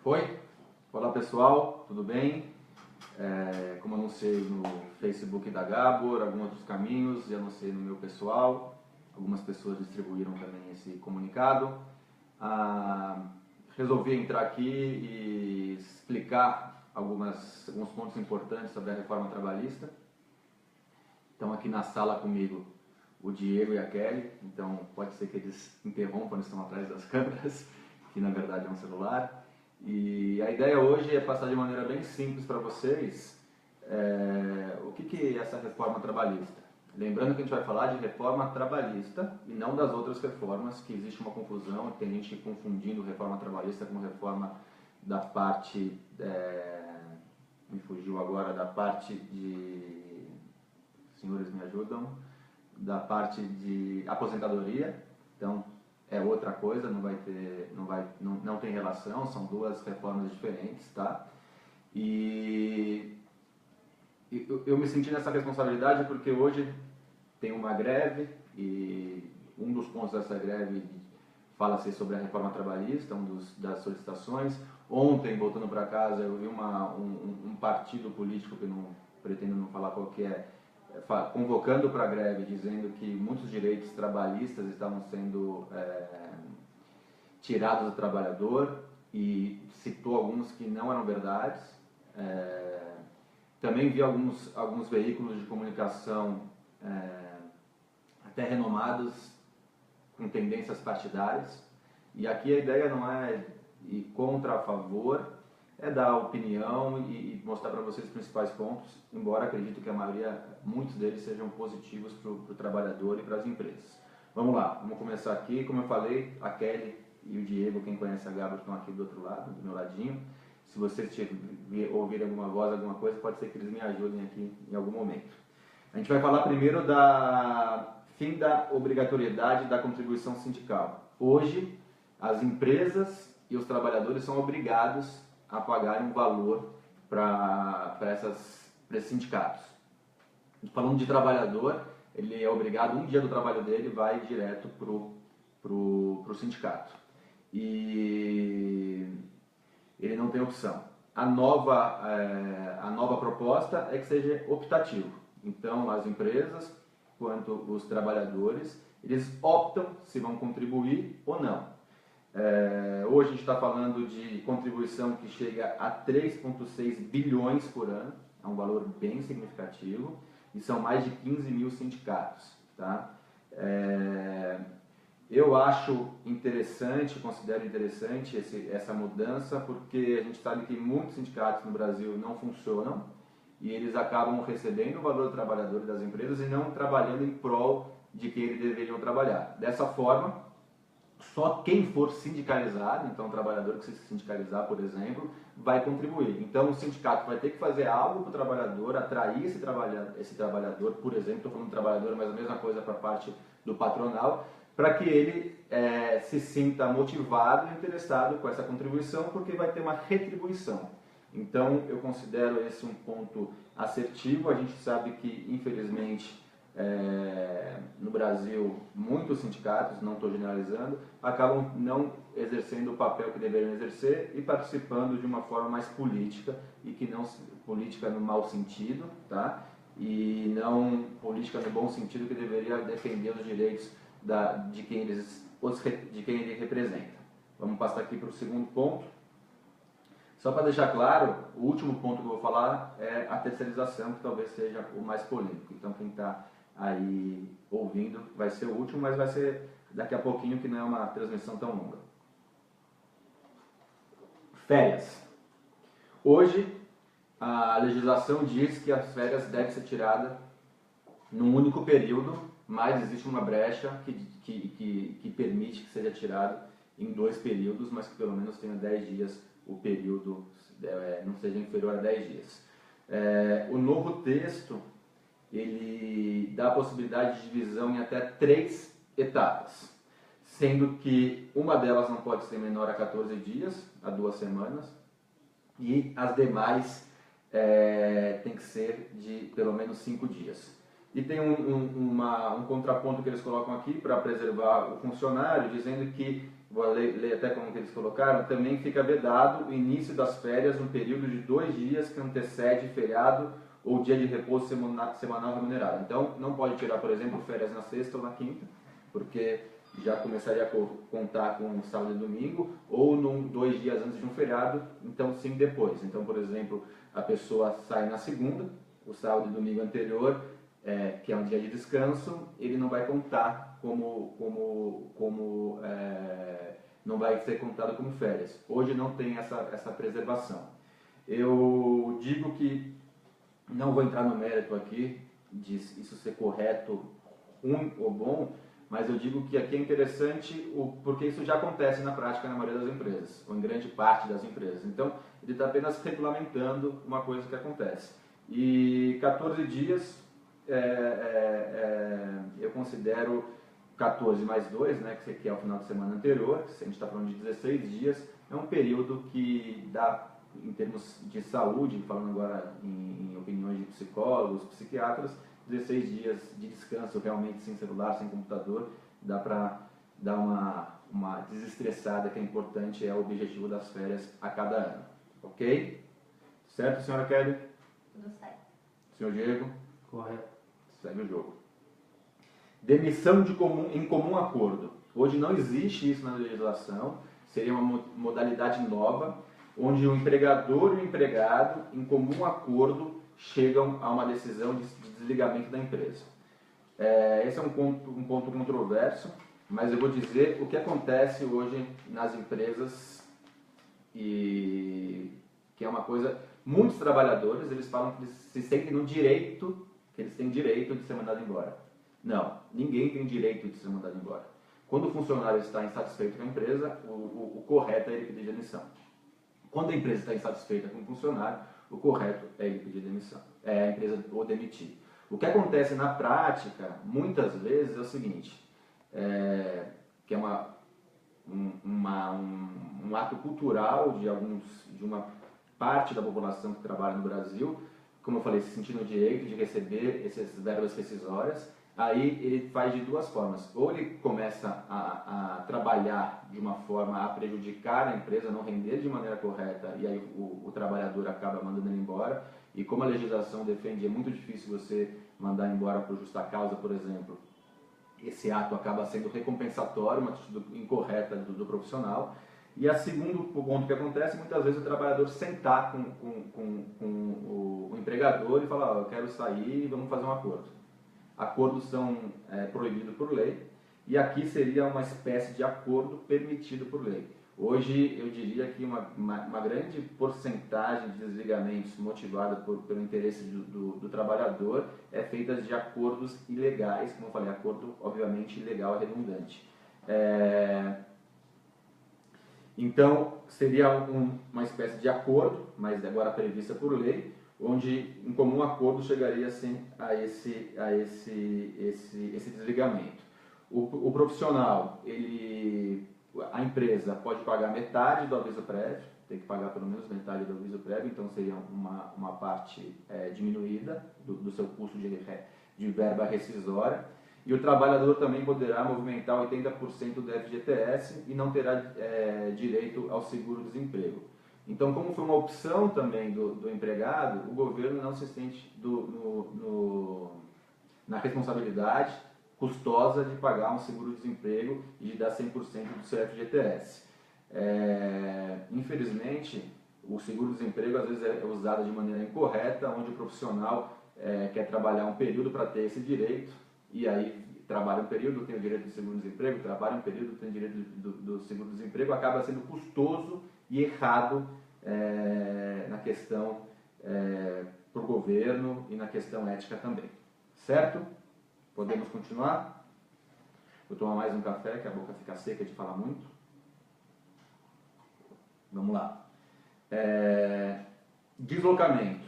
Oi, olá pessoal, tudo bem? Como anunciei no Facebook da Gabor, alguns outros caminhos, e anunciei no meu pessoal, algumas pessoas distribuíram também esse comunicado. Resolvi entrar aqui e explicar alguns pontos importantes sobre a reforma trabalhista. Estão aqui na sala comigo o Diego e a Kelly, então pode ser que eles interrompam, eles estão atrás das câmeras, que na verdade é um celular. E a ideia hoje é passar de maneira bem simples para vocês o que é essa reforma trabalhista. Lembrando que a gente vai falar de reforma trabalhista e não das outras reformas, que existe uma confusão, tem gente confundindo reforma trabalhista com reforma da parte, me fugiu agora, da parte de, senhores me ajudam, da parte de aposentadoria. Então é outra coisa, não tem relação, são duas reformas diferentes, tá? E eu me senti nessa responsabilidade porque hoje tem uma greve e um dos pontos dessa greve fala-se sobre a reforma trabalhista, das solicitações. Ontem, voltando para casa, eu vi um partido político, que não pretendo não falar qual que é, convocando para a greve, dizendo que muitos direitos trabalhistas estavam sendo tirados do trabalhador, e citou alguns que não eram verdades. Também vi alguns veículos de comunicação até renomados com tendências partidárias, e aqui a ideia não é ir contra a favor, é dar opinião e mostrar para vocês os principais pontos, embora acredito que a maioria, muitos deles sejam positivos para o trabalhador e para as empresas. Vamos lá, vamos começar aqui. Como eu falei, a Kelly e o Diego, quem conhece a Gabor, estão aqui do outro lado, do meu ladinho. Se vocês ouvirem alguma voz, alguma coisa, pode ser que eles me ajudem aqui em algum momento. A gente vai falar primeiro da fim da obrigatoriedade da contribuição sindical. Hoje, as empresas e os trabalhadores são obrigados a pagar um valor para esses sindicatos. Falando de trabalhador, ele é obrigado, um dia do trabalho dele vai direto pro sindicato. E ele não tem opção. A nova proposta é que seja optativo. Então, as empresas, quanto os trabalhadores, eles optam se vão contribuir ou não. Hoje a gente está falando de contribuição que chega a 3,6 bilhões por ano, é um valor bem significativo, e são mais de 15 mil sindicatos. Tá? Eu acho interessante, considero interessante essa mudança, porque a gente sabe que muitos sindicatos no Brasil não funcionam e eles acabam recebendo o valor do trabalhador e das empresas e não trabalhando em prol de quem eles deveriam trabalhar. Dessa forma, só quem for sindicalizado, então o trabalhador que se sindicalizar, por exemplo, vai contribuir. Então o sindicato vai ter que fazer algo para o trabalhador, atrair esse trabalhador, por exemplo, estou falando do trabalhador, mas a mesma coisa para a parte do patronal, para que ele se sinta motivado e interessado com essa contribuição, porque vai ter uma retribuição. Então eu considero esse um ponto assertivo. A gente sabe que, infelizmente, no Brasil, muitos sindicatos, não estou generalizando, acabam não exercendo o papel que deveriam exercer e participando de uma forma mais política, e que não política no mau sentido, tá? E não política no bom sentido, que deveria defender os direitos de quem ele representa. Vamos passar aqui para o segundo ponto. Só para deixar claro, o último ponto que eu vou falar é a terceirização, que talvez seja o mais polêmico. Então quem está aí ouvindo vai ser o último, mas vai ser daqui a pouquinho, que não é uma transmissão tão longa. Férias. Hoje a legislação diz que as férias devem ser tiradas num único período, mas existe uma brecha que permite que seja tirado em 2 períodos, mas que pelo menos tenha 10 dias o período, não seja inferior a 10 dias. O novo texto, ele dá a possibilidade de divisão em até 3 etapas, sendo que uma delas não pode ser menor a 14 dias, a 2 semanas, e as demais tem que ser de pelo menos 5 dias. E tem um contraponto que eles colocam aqui para preservar o funcionário, dizendo que vou ler até como que eles colocaram, também fica vedado o início das férias no período de 2 dias que antecede feriado ou dia de repouso semanal remunerado. Então, não pode tirar, por exemplo, férias na sexta ou na quinta, porque já começaria a contar com sábado e domingo, ou 2 dias antes de um feriado, então sim depois. Então, por exemplo, a pessoa sai na segunda, o sábado e domingo anterior, que é um dia de descanso, ele não vai contar não vai ser contado como férias. Hoje não tem essa preservação. Eu digo que, não vou entrar no mérito aqui de isso ser correto, ruim ou bom, mas eu digo que aqui é interessante porque isso já acontece na prática na maioria das empresas, ou em grande parte das empresas. Então, ele está apenas regulamentando uma coisa que acontece. E 14 dias, eu considero 14 mais 2, né, que é o final de semana anterior, se a gente está falando de 16 dias, é um período que dá, em termos de saúde, falando agora em opiniões de psicólogos, psiquiatras, 16 dias de descanso realmente sem celular, sem computador, dá para dar uma desestressada que é importante, é o objetivo das férias a cada ano. Ok? Certo, senhora Kelly? Tudo certo. Senhor Diego? Correto. Segue o jogo. Demissão em comum acordo. Hoje não existe isso na legislação, seria uma modalidade nova, onde o empregador e o empregado, em comum acordo, chegam a uma decisão de desligamento da empresa. Esse é um ponto controverso, mas eu vou dizer o que acontece hoje nas empresas, e que é uma coisa, muitos trabalhadores, eles falam que eles se sentem no direito, que eles têm direito de ser mandado embora. Não, ninguém tem direito de ser mandado embora. Quando o funcionário está insatisfeito com a empresa, o correto é ele pedir demissão. Quando a empresa está insatisfeita com o funcionário, o correto é ele pedir demissão, a empresa o demitir. O que acontece na prática, muitas vezes, é o seguinte, que é um ato cultural de uma parte da população que trabalha no Brasil, como eu falei, se sentindo o direito de receber essas verbas rescisórias. Aí ele faz de duas formas, ou ele começa a trabalhar de uma forma a prejudicar a empresa, não render de maneira correta, e aí o trabalhador acaba mandando ele embora, e como a legislação defende, é muito difícil você mandar embora por justa causa, por exemplo, esse ato acaba sendo recompensatório, uma atitude incorreta do profissional. E a segundo ponto que acontece, muitas vezes o trabalhador sentar com o empregador e falar, eu quero sair e vamos fazer um acordo. Acordos são proibidos por lei, e aqui seria uma espécie de acordo permitido por lei. Hoje, eu diria que uma grande porcentagem de desligamentos motivada pelo interesse do trabalhador é feita de acordos ilegais, como eu falei, acordo obviamente ilegal é redundante. Então, seria uma espécie de acordo, mas agora prevista por lei, onde em comum acordo chegaria assim a esse desligamento. O profissional, a empresa pode pagar metade do aviso prévio, tem que pagar pelo menos metade do aviso prévio, então seria uma parte diminuída do seu custo de verba rescisória. E o trabalhador também poderá movimentar 80% do FGTS e não terá direito ao seguro-desemprego. Então, como foi uma opção também do empregado, o governo não se sente na responsabilidade custosa de pagar um seguro-desemprego e de dar 100% do seu FGTS. Infelizmente, o seguro-desemprego às vezes é usado de maneira incorreta, onde o profissional quer trabalhar um período para ter esse direito, e aí trabalha um período, tem o direito do seguro-desemprego, trabalha um período, tem o direito do seguro-desemprego, acaba sendo custoso e errado na questão para o governo e na questão ética também. Certo? Podemos continuar? Vou tomar mais um café, que a boca fica seca de falar muito. Vamos lá. Deslocamento.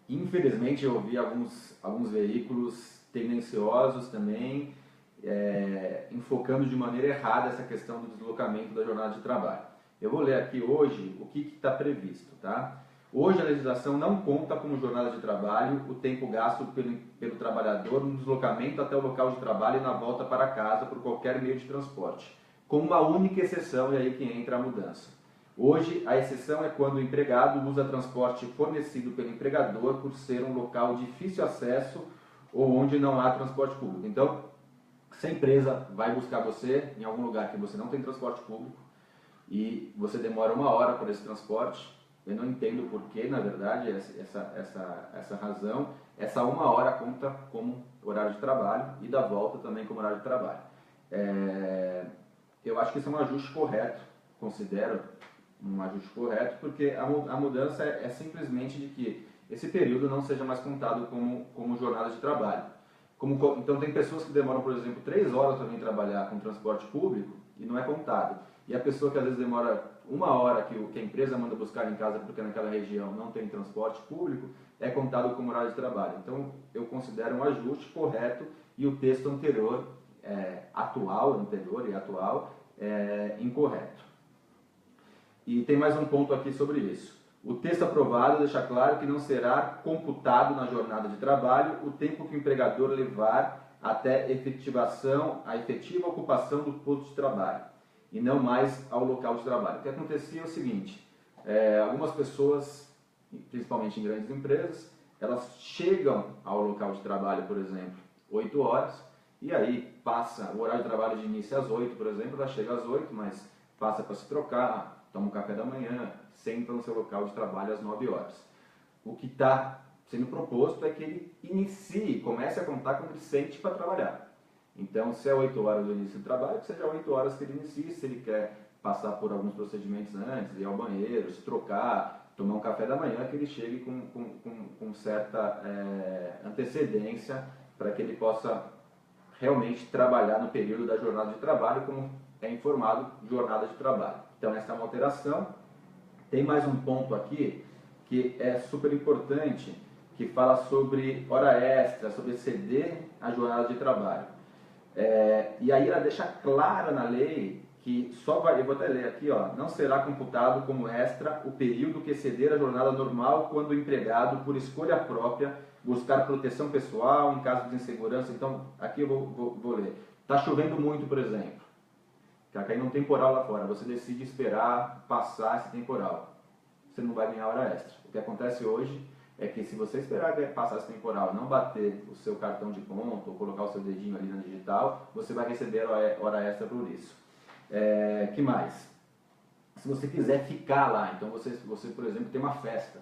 Infelizmente eu ouvi alguns veículos tendenciosos também, enfocando de maneira errada essa questão do deslocamento da jornada de trabalho. Eu vou ler aqui hoje o que está previsto, tá? Hoje a legislação não conta como jornada de trabalho o tempo gasto pelo trabalhador no deslocamento até o local de trabalho e na volta para casa por qualquer meio de transporte, com uma única exceção, e aí que entra a mudança. Hoje, a exceção é quando o empregado usa transporte fornecido pelo empregador por ser um local de difícil acesso ou onde não há transporte público. Então, se a empresa vai buscar você em algum lugar que você não tem transporte público e você demora 1 hora por esse transporte, eu não entendo por que, na verdade, essa razão, essa 1 hora conta como horário de trabalho e da volta também como horário de trabalho. Eu acho que isso é um ajuste correto, considero um ajuste correto, porque a mudança é simplesmente de que esse período não seja mais contado como jornada de trabalho. Então tem pessoas que demoram, por exemplo, 3 horas para vir trabalhar com transporte público e não é contado. E a pessoa que às vezes demora 1 hora que a empresa manda buscar em casa porque naquela região não tem transporte público, é contado como horário de trabalho. Então eu considero um ajuste correto e o texto anterior, anterior e atual, é incorreto. E tem mais um ponto aqui sobre isso. O texto aprovado deixa claro que não será computado na jornada de trabalho o tempo que o empregador levar até a efetiva ocupação do posto de trabalho, e não mais ao local de trabalho. O que acontecia é o seguinte, algumas pessoas, principalmente em grandes empresas, elas chegam ao local de trabalho, por exemplo, 8 horas, e aí passa o horário de trabalho de início às 8, por exemplo, ela chega às 8, mas passa para se trocar, toma um café da manhã, senta no seu local de trabalho às 9 horas. O que está sendo proposto é que ele comece a contar quando ele sente para trabalhar. Então, se é 8 horas do início do trabalho, que seja 8 horas que ele inicie, se ele quer passar por alguns procedimentos antes, ir ao banheiro, se trocar, tomar um café da manhã, que ele chegue com certa antecedência para que ele possa realmente trabalhar no período da jornada de trabalho, como é informado, jornada de trabalho. Então, essa é uma alteração. Tem mais um ponto aqui que é super importante, que fala sobre hora extra, sobre exceder a jornada de trabalho. E aí ela deixa clara na lei que eu vou até ler aqui, não será computado como extra o período que exceder a jornada normal quando o empregado, por escolha própria, buscar proteção pessoal em caso de insegurança. Então, aqui eu vou ler. Está chovendo muito, por exemplo. Está caindo um temporal lá fora. Você decide esperar passar esse temporal. Você não vai ganhar hora extra. O que acontece hoje é que se você esperar passar esse temporal, não bater o seu cartão de ponto ou colocar o seu dedinho ali na digital, você vai receber hora extra por isso. Que mais? Se você quiser ficar lá, então você, por exemplo, tem uma festa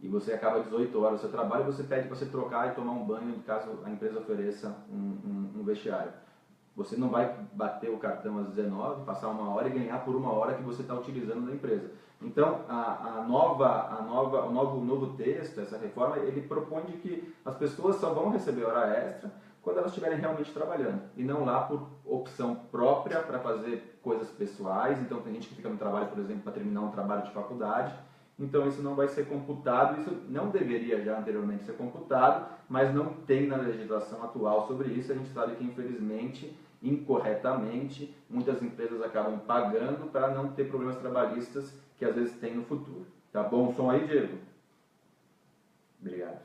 e você acaba às 18 horas do seu trabalho, você pede para você trocar e tomar um banho, caso a empresa ofereça um vestiário. Você não vai bater o cartão às 19, passar 1 hora e ganhar por 1 hora que você está utilizando da empresa. Então, o novo texto, essa reforma, ele propõe de que as pessoas só vão receber hora extra quando elas estiverem realmente trabalhando, e não lá por opção própria para fazer coisas pessoais. Então, tem gente que fica no trabalho, por exemplo, para terminar um trabalho de faculdade. Então, isso não vai ser computado, isso não deveria já anteriormente ser computado, mas não tem na legislação atual sobre isso. A gente sabe que, infelizmente, incorretamente, muitas empresas acabam pagando para não ter problemas trabalhistas que às vezes tem no futuro. Tá bom o som aí, Diego? Obrigado.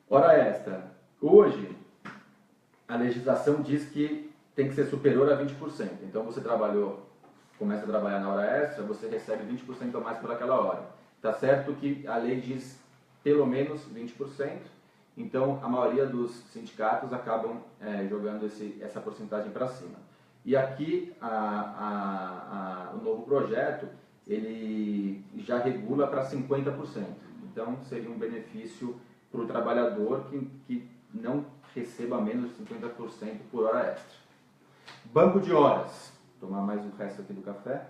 Hora extra. Hoje, a legislação diz que tem que ser superior a 20%. Então, você começa a trabalhar na hora extra, você recebe 20% a mais por aquela hora. Tá certo que a lei diz pelo menos 20%, então a maioria dos sindicatos acabam jogando essa porcentagem para cima. E aqui o novo projeto, ele já regula para 50%. Então seria um benefício para o trabalhador que não receba menos de 50% por hora extra. Banco de horas. Tomar mais o resto aqui do café.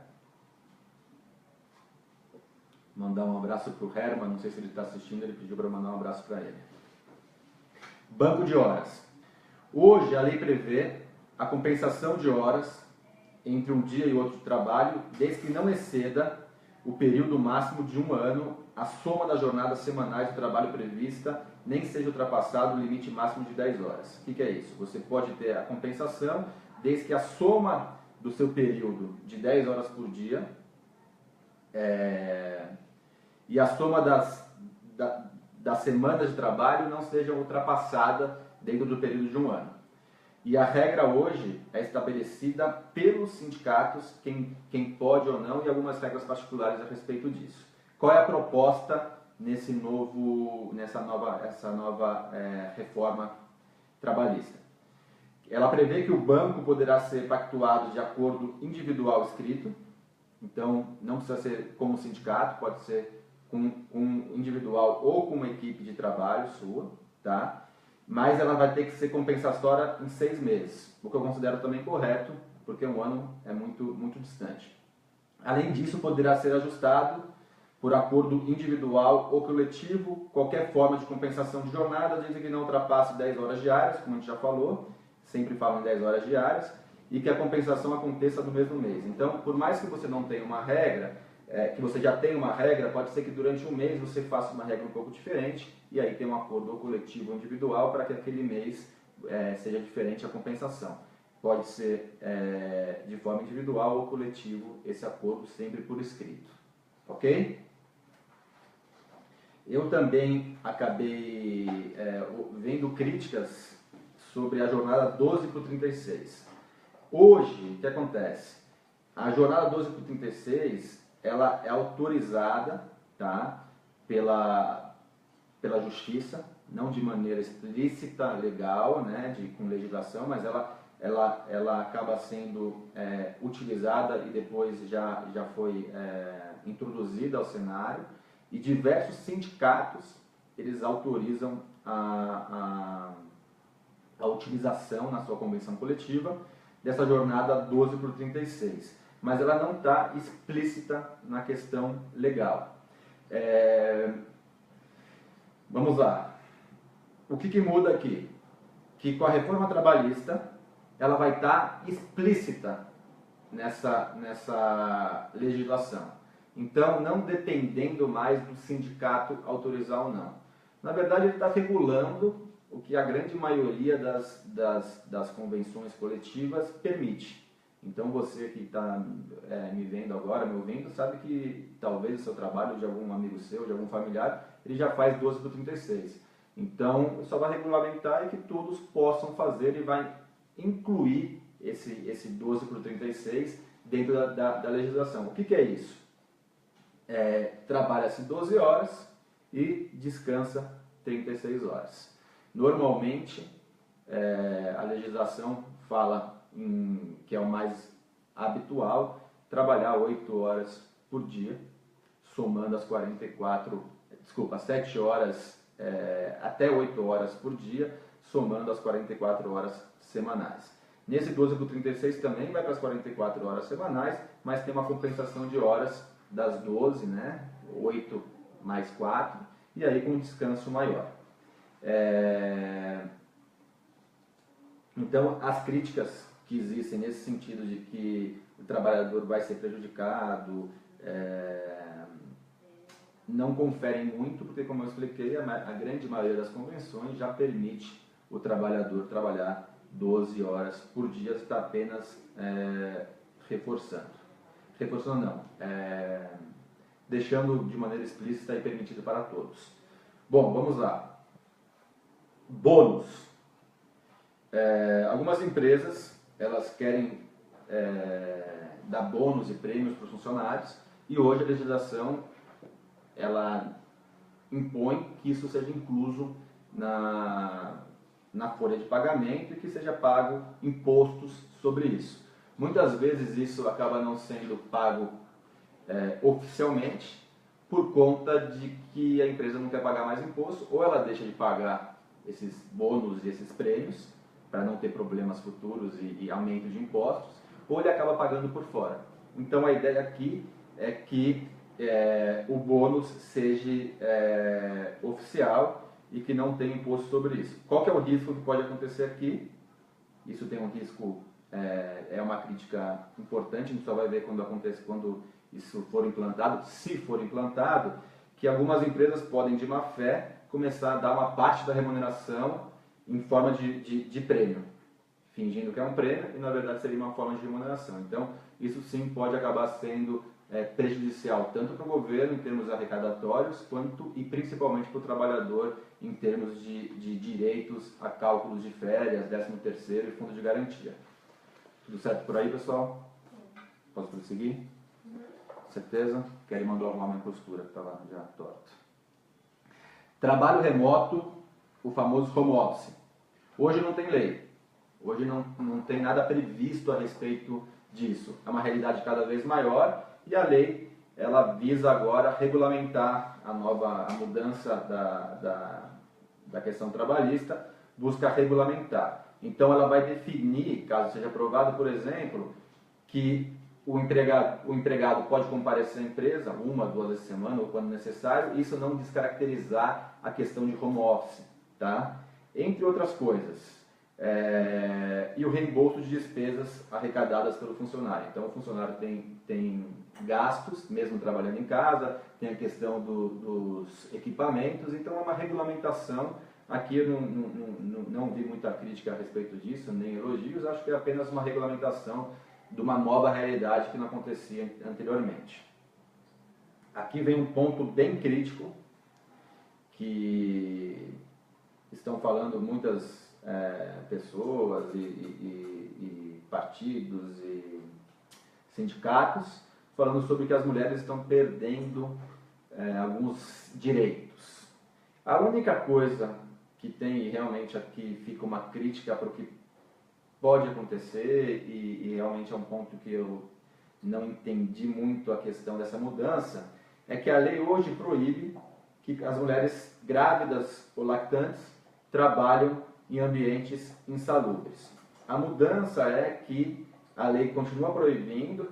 Mandar um abraço para o Herman, não sei se ele está assistindo, ele pediu para eu mandar um abraço para ele. Banco de horas. Hoje a lei prevê a compensação de horas entre um dia e outro de trabalho, desde que não exceda o período máximo de 1 ano, a soma das jornadas semanais de trabalho prevista, nem seja ultrapassado o limite máximo de 10 horas. O que é isso? Você pode ter a compensação desde que a soma do seu período de 10 horas por dia e a soma das semanas de trabalho não seja ultrapassada dentro do período de 1 ano. E a regra hoje é estabelecida pelos sindicatos, quem pode ou não, e algumas regras particulares a respeito disso. Qual é a proposta nessa nova reforma trabalhista? Ela prevê que o banco poderá ser pactuado de acordo individual escrito, então não precisa ser com o sindicato, pode ser com um individual ou com uma equipe de trabalho sua, tá? Mas ela vai ter que ser compensatória em 6 meses, o que eu considero também correto, porque um ano é muito distante. Além disso, poderá ser ajustado por acordo individual ou coletivo, qualquer forma de compensação de jornada, desde que não ultrapasse 10 horas diárias, como a gente já falou, sempre falam em 10 horas diárias, e que a compensação aconteça no mesmo mês. Então, por mais que você não tenha uma regra, que você já tenha uma regra, pode ser que durante um mês você faça uma regra um pouco diferente, e aí tem um acordo ou coletivo ou individual para que aquele mês seja diferente a compensação. Pode ser de forma individual ou coletivo esse acordo, sempre por escrito. Ok? Eu também acabei vendo críticas sobre a jornada 12 por 36. Hoje, o que acontece? A jornada 12 por 36, ela é autorizada, tá, pela justiça, não de maneira explícita, legal, né, com legislação, mas ela acaba sendo utilizada e depois já foi introduzida ao cenário, e diversos sindicatos, eles autorizam a utilização na sua convenção coletiva dessa jornada 12 por 36, mas ela não está explícita na questão legal. Vamos lá. O que muda aqui? Que com a reforma trabalhista, ela vai estar explícita nessa legislação. Então, não dependendo mais do sindicato autorizar ou não. Na verdade, ele está regulando o que a grande maioria das convenções coletivas permite. Então, você que está me vendo agora, me ouvindo, sabe que talvez o seu trabalho, de algum amigo seu, de algum familiar, ele já faz 12 por 36. Então, só vai regulamentar e que todos possam fazer e vai incluir esse 12 por 36 dentro da legislação. O que é isso? Trabalha-se 12 horas e descansa 36 horas. Normalmente, a legislação fala que é o mais habitual, trabalhar 8 horas por dia, somando as 7 horas, até 8 horas por dia, somando as 44 horas semanais. Nesse 12 por 36 também vai para as 44 horas semanais, mas tem uma compensação de horas das 12, né? 8 mais 4, e aí com um descanso maior. Então, as críticas que existem nesse sentido de que o trabalhador vai ser prejudicado, não conferem muito, porque, como eu expliquei, a grande maioria das convenções já permite o trabalhador trabalhar 12 horas por dia, está apenas reforçando não, deixando de maneira explícita e permitido para todos. Bom, vamos lá. Bônus. Algumas empresas, elas querem dar bônus e prêmios para os funcionários, e hoje a legislação ela impõe que isso seja incluso na folha de pagamento e que seja pago impostos sobre isso. Muitas vezes isso acaba não sendo pago oficialmente, por conta de que a empresa não quer pagar mais imposto, ou ela deixa de pagar esses bônus e esses prêmios, para não ter problemas futuros e aumento de impostos, ou ele acaba pagando por fora. Então a ideia aqui é que o bônus seja oficial e que não tenha imposto sobre isso. Qual que é o risco que pode acontecer aqui? Isso tem um risco, é uma crítica importante, a gente só vai ver quando isso for implantado, se for implantado, que algumas empresas podem, de má fé, começar a dar uma parte da remuneração em forma de prêmio, fingindo que é um prêmio e na verdade seria uma forma de remuneração. Então, isso sim pode acabar sendo prejudicial tanto para o governo em termos arrecadatórios, quanto e principalmente para o trabalhador em termos de direitos a cálculos de férias, 13º e fundo de garantia. Tudo certo por aí, pessoal? Posso prosseguir? Certeza? Kelly mandou arrumar minha postura, que estava já torta. Trabalho remoto, o famoso home office. Hoje não tem lei. Hoje não tem nada previsto a respeito disso. É uma realidade cada vez maior e a lei ela visa agora regulamentar a mudança da questão trabalhista, busca regulamentar. Então ela vai definir, caso seja aprovado, por exemplo, que o empregado pode comparecer à empresa 1, 2 vezes por semana ou quando necessário, isso não descaracterizar a questão de home office, tá? Entre outras coisas. E o reembolso de despesas arrecadadas pelo funcionário. Então o funcionário tem gastos, mesmo trabalhando em casa, tem a questão dos equipamentos, então é uma regulamentação. Aqui eu não vi muita crítica a respeito disso, nem elogios, acho que é apenas uma regulamentação de uma nova realidade que não acontecia anteriormente. Aqui vem um ponto bem crítico, que estão falando muitas pessoas e partidos e sindicatos, falando sobre que as mulheres estão perdendo alguns direitos. A única coisa que tem realmente aqui fica uma crítica para o que pode acontecer, e realmente é um ponto que eu não entendi muito a questão dessa mudança, é que a lei hoje proíbe que as mulheres grávidas ou lactantes trabalham em ambientes insalubres. A mudança é que a lei continua proibindo,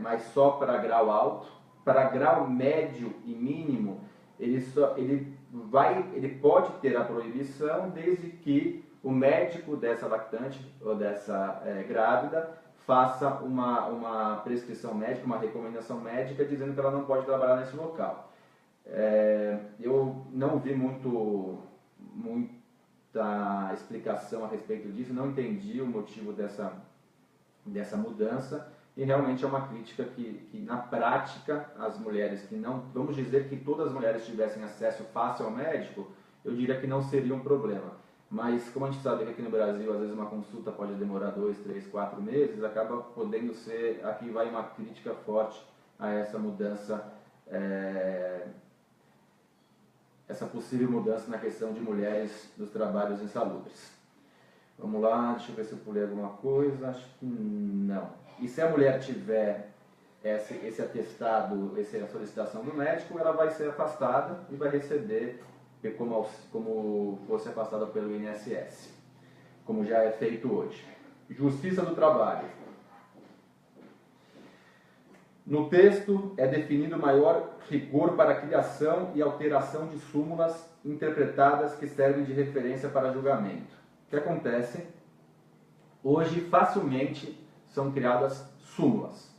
mas só para grau alto. Para grau médio e mínimo, ele pode ter a proibição desde que o médico dessa lactante ou dessa grávida faça uma prescrição médica, uma recomendação médica dizendo que ela não pode trabalhar nesse local. Eu não vi muita explicação a respeito disso, não entendi o motivo dessa mudança, e realmente é uma crítica que na prática as mulheres que não, vamos dizer que todas as mulheres tivessem acesso fácil ao médico, eu diria que não seria um problema. Mas como a gente sabe que aqui no Brasil às vezes uma consulta pode demorar 2, 3, 4 meses, acaba podendo ser, aqui vai uma crítica forte a essa mudança, essa possível mudança na questão de mulheres nos trabalhos insalubres. Vamos lá, deixa eu ver se eu pulei alguma coisa, acho que não. E se a mulher tiver esse atestado, essa solicitação do médico, ela vai ser afastada e vai receber como fosse afastada pelo INSS, como já é feito hoje. Justiça do Trabalho. No texto é definido maior rigor para a criação e alteração de súmulas interpretadas que servem de referência para julgamento. O que acontece? Hoje, facilmente, são criadas súmulas.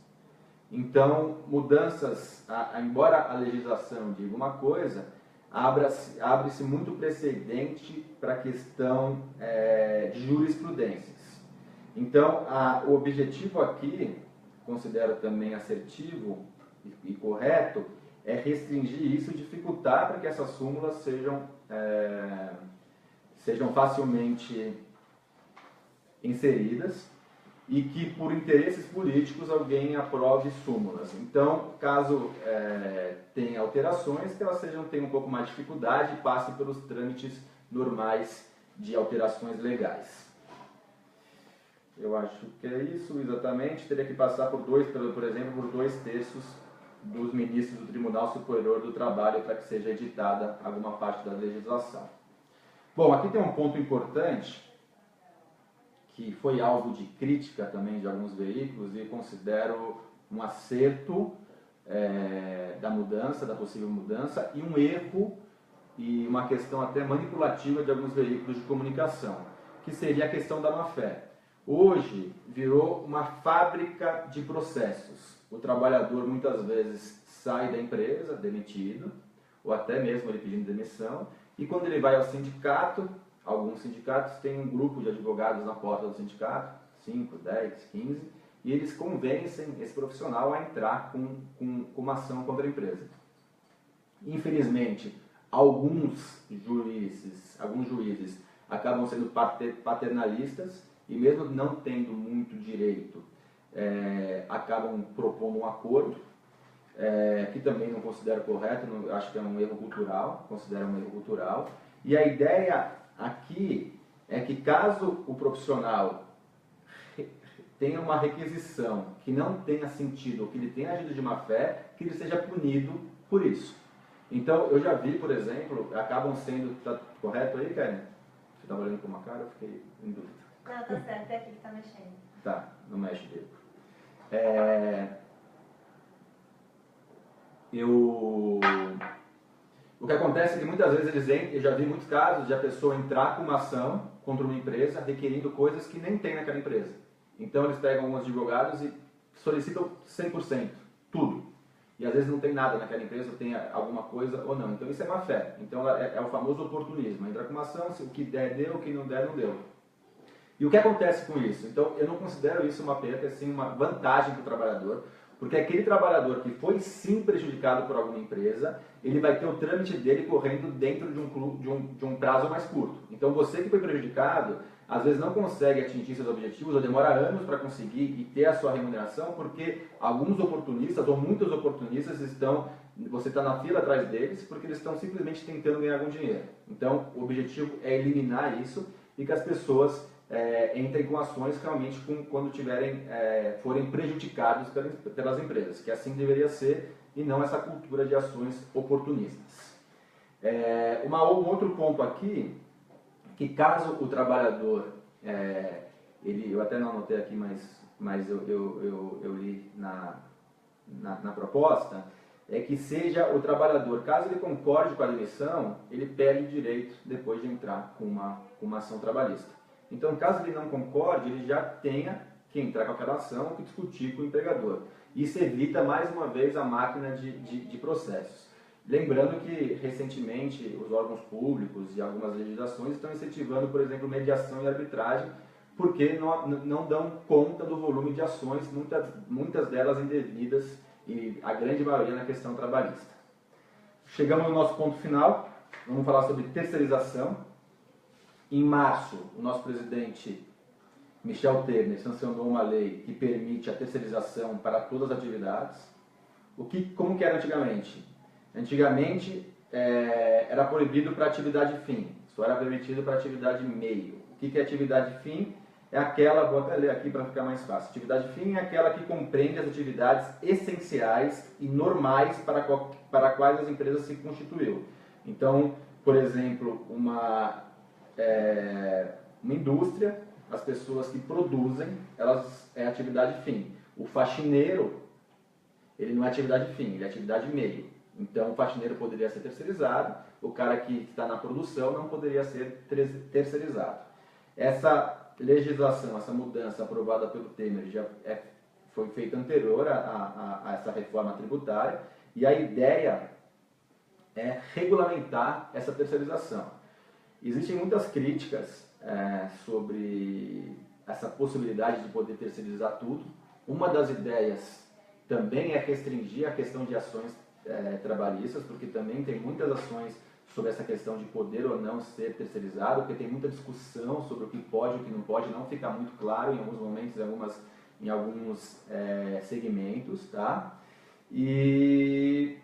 Então, mudanças, embora a legislação diga uma coisa, abre-se muito precedente para a questão de jurisprudências. Então, o objetivo aqui, considero também assertivo e correto, é restringir isso, dificultar para que essas súmulas sejam facilmente inseridas e que por interesses políticos alguém aprove súmulas. Então, caso tenha alterações, que elas tenham um pouco mais de dificuldade e passem pelos trâmites normais de alterações legais. Eu acho que é isso exatamente. Teria que passar por exemplo, por 2/3 dos ministros do Tribunal Superior do Trabalho para que seja editada alguma parte da legislação. Bom, aqui tem um ponto importante que foi alvo de crítica também de alguns veículos e considero um acerto da possível mudança, e um erro e uma questão até manipulativa de alguns veículos de comunicação, que seria a questão da má-fé. Hoje virou uma fábrica de processos. O trabalhador muitas vezes sai da empresa, demitido, ou até mesmo ele pedindo demissão, e quando ele vai ao sindicato, alguns sindicatos têm um grupo de advogados na porta do sindicato, 5, 10, 15, e eles convencem esse profissional a entrar com uma ação contra a empresa. Infelizmente, alguns juízes acabam sendo paternalistas e mesmo não tendo muito direito, acabam propondo um acordo, que também não considero correto, acho que é um erro cultural, considero um erro cultural. E a ideia aqui é que caso o profissional tenha uma requisição que não tenha sentido, ou que ele tenha agido de má fé, que ele seja punido por isso. Então, eu já vi, por exemplo, acabam sendo... Tá correto aí, Karen? Você estava olhando com uma cara? Eu fiquei em dúvida. Não, tá certo, é aqui que tá mexendo. Tá, não mexe dele. O que acontece é que muitas vezes eu já vi muitos casos de a pessoa entrar com uma ação contra uma empresa requerindo coisas que nem tem naquela empresa. Então eles pegam alguns advogados e solicitam 100%, tudo. E às vezes não tem nada naquela empresa, tem alguma coisa ou não. Então isso é má fé. Então é o famoso oportunismo. Entra com uma ação, se o que der deu, o que não der não deu. E o que acontece com isso? Então eu não considero isso uma perda, assim, uma vantagem para o trabalhador. Porque aquele trabalhador que foi sim prejudicado por alguma empresa, ele vai ter o trâmite dele correndo dentro de um prazo mais curto. Então você que foi prejudicado, às vezes não consegue atingir seus objetivos, ou demora anos para conseguir e ter a sua remuneração, porque alguns oportunistas, ou muitos oportunistas, você está na fila atrás deles, porque eles estão simplesmente tentando ganhar algum dinheiro. Então o objetivo é eliminar isso e que as pessoas entrem com ações realmente quando forem prejudicados pelas empresas, que assim deveria ser e não essa cultura de ações oportunistas. Um outro ponto aqui, que caso o trabalhador, eu até não anotei aqui, mas eu li na proposta, é que seja o trabalhador, caso ele concorde com a demissão, ele perde o direito depois de entrar com uma ação trabalhista. Então, caso ele não concorde, ele já tenha que entrar com aquela ação ou que discutir com o empregador. Isso evita, mais uma vez, a máquina de processos. Lembrando que, recentemente, os órgãos públicos e algumas legislações estão incentivando, por exemplo, mediação e arbitragem, porque não dão conta do volume de ações, muitas delas indevidas e a grande maioria na questão trabalhista. Chegamos no nosso ponto final, vamos falar sobre terceirização. Em março, o nosso presidente Michel Temer sancionou uma lei que permite a terceirização para todas as atividades. Como que era antigamente? Antigamente era proibido para atividade fim, só era permitido para atividade meio. O que é atividade fim? É aquela, vou até ler aqui para ficar mais fácil. Atividade fim é aquela que compreende as atividades essenciais e normais para quais as empresas se constituiu. Então, por exemplo, uma indústria, as pessoas que produzem, é atividade fim. O faxineiro, ele não é atividade fim, ele é atividade meio. Então o faxineiro poderia ser terceirizado, o cara que está na produção não poderia ser terceirizado. Essa legislação, essa mudança aprovada pelo Temer já foi feita anterior a essa reforma tributária, e a ideia é regulamentar essa terceirização. Existem muitas críticas sobre essa possibilidade de poder terceirizar tudo. Uma das ideias também é restringir a questão de ações trabalhistas, porque também tem muitas ações sobre essa questão de poder ou não ser terceirizado, porque tem muita discussão sobre o que pode e o que não pode, não fica muito claro em alguns momentos, em alguns segmentos, tá? E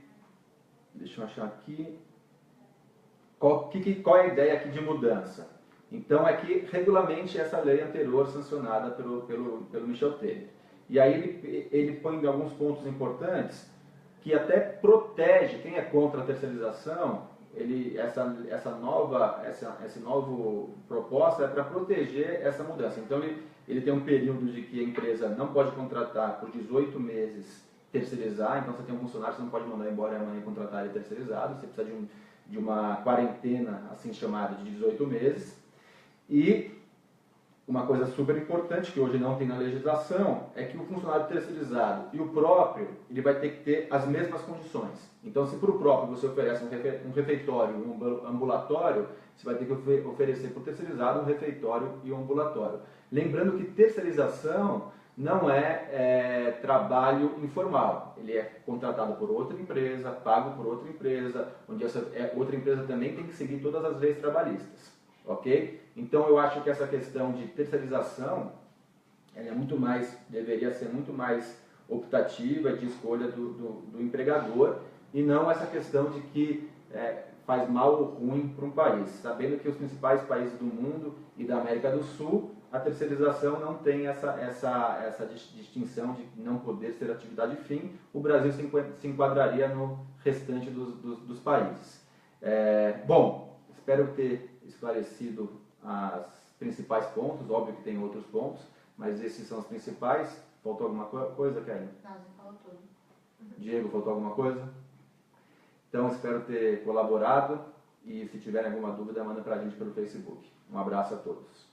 deixa eu achar aqui. Qual é a ideia aqui de mudança? Então é que regulamente essa lei anterior sancionada pelo Michel Temer. E aí ele põe alguns pontos importantes que até protege quem é contra a terceirização. Essa nova proposta é para proteger essa mudança. Então ele tem um período de que a empresa não pode contratar por 18 meses terceirizar. Então você tem um funcionário, você não pode mandar embora amanhã e contratar ele terceirizado. Você precisa de uma quarentena, assim chamada, de 18 meses. E uma coisa super importante, que hoje não tem na legislação, é que o funcionário terceirizado e o próprio, ele vai ter que ter as mesmas condições. Então, se para o próprio você oferece um refeitório e um ambulatório, você vai ter que oferecer para o terceirizado um refeitório e um ambulatório. Lembrando que terceirização não é trabalho informal. Ele é contratado por outra empresa, pago por outra empresa, onde essa outra empresa também tem que seguir todas as leis trabalhistas, ok? Então eu acho que essa questão de terceirização, ela deveria ser muito mais optativa, de escolha do empregador, e não essa questão de que faz mal ou ruim para um país, sabendo que os principais países do mundo e da América do Sul, a terceirização não tem essa distinção de não poder ser atividade fim. O Brasil se enquadraria no restante dos países. Bom, espero ter esclarecido os principais pontos, óbvio que tem outros pontos, mas esses são os principais. Faltou alguma coisa, Kelly? Não, você falou tudo. Diego, faltou alguma coisa? Então, espero ter colaborado e se tiverem alguma dúvida, manda pra gente pelo Facebook. Um abraço a todos.